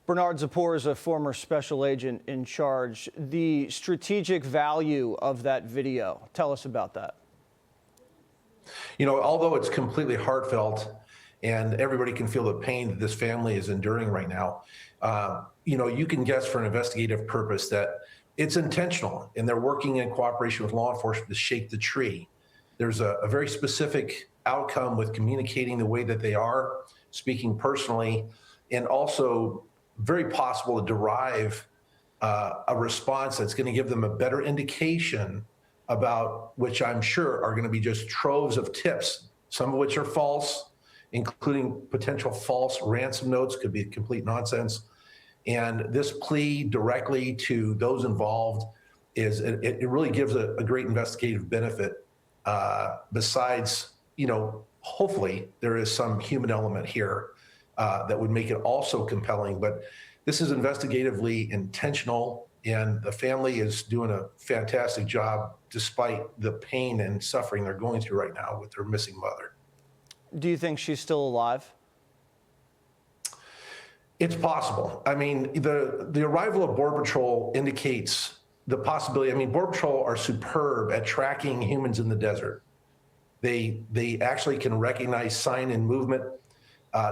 Bernard Zippor is a former special agent in charge. The strategic value of that video, tell us about that. You know, although it's completely heartfelt and everybody can feel the pain that this family is enduring right now, you know, you can guess for an investigative purpose that it's intentional and they're working in cooperation with law enforcement to shake the tree. There's a very specific outcome with communicating the way that they are, speaking personally, and also very possible to derive a response that's going to give them a better indication about which I'm sure are going to be just troves of tips, some of which are false, including potential false ransom notes, could be complete nonsense. And this plea directly to those involved is, it really gives a great investigative benefit. Besides, you know, hopefully there is some human element here that would make it also compelling. But this is investigatively intentional, and the family is doing a fantastic job despite the pain and suffering they're going through right now with their missing mother. Do you think she's still alive? It's possible. I mean, the arrival of Border Patrol indicates the possibility. I mean, Border Patrol are superb at tracking humans in the desert. They actually can recognize sign and movement.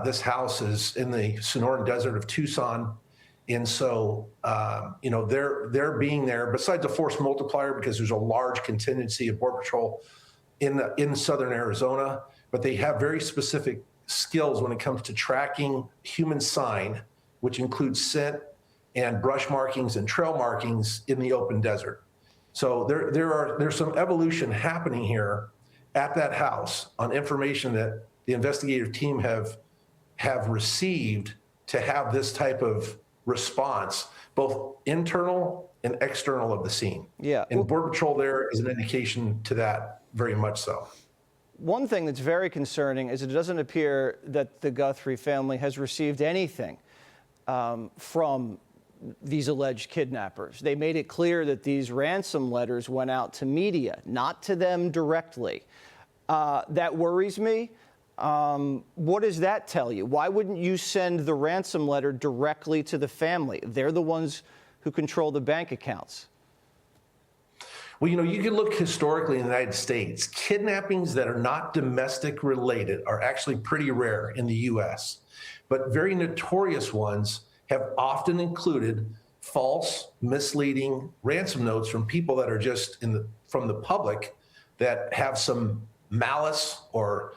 This house is in the Sonoran Desert of Tucson. And so, you know, they're being there, besides a force multiplier, because there's a large contingency of Border Patrol in southern Arizona, but they have very specific skills when it comes to tracking human sign, which includes scent and brush markings and trail markings in the open desert. So there's some evolution happening here at that house on information that the investigative team have received to have this type of response, both internal and external of the scene. Yeah. And Border Patrol there is an indication to that, very much so. One thing that's very concerning is it doesn't appear that the Guthrie family has received anything from these alleged kidnappers. They made it clear that these ransom letters went out to media, not to them directly. That worries me. What does that tell you? Why wouldn't you send the ransom letter directly to the family? They're the ones who control the bank accounts. Well, you know, you can look historically in the United States. Kidnappings that are not domestic related are actually pretty rare in the U.S., but very notorious ones have often included false, misleading ransom notes from people that are just from the public that have some malice or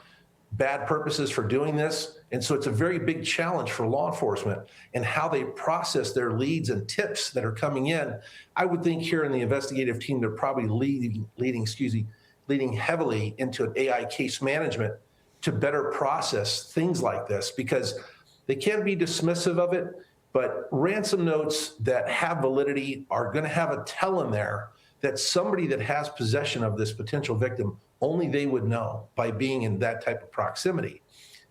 bad purposes for doing this. And so it's a very big challenge for law enforcement and how they process their leads and tips that are coming in. I would think here in the investigative team, they're probably leading heavily into an AI case management to better process things like this, because they can't be dismissive of it, but ransom notes that have validity are going to have a tell in there that somebody that has possession of this potential victim, only they would know by being in that type of proximity.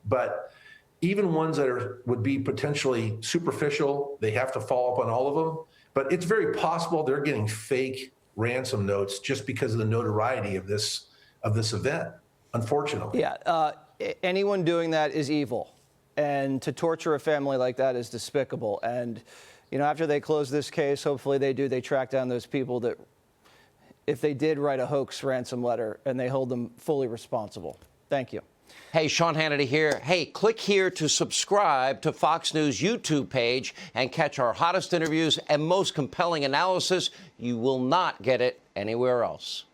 But even ones that would be potentially superficial, they have to follow up on all of them. But it's very possible they're getting fake ransom notes just because of the notoriety of this event, unfortunately. Yeah, anyone doing that is evil. And to torture a family like that is despicable. And, you know, after they close this case, hopefully they track down those people that, if they did write a hoax ransom letter, and they hold them fully responsible. Thank you. Hey, Sean Hannity here. Hey, click here to subscribe to Fox News YouTube page and catch our hottest interviews and most compelling analysis. You will not get it anywhere else.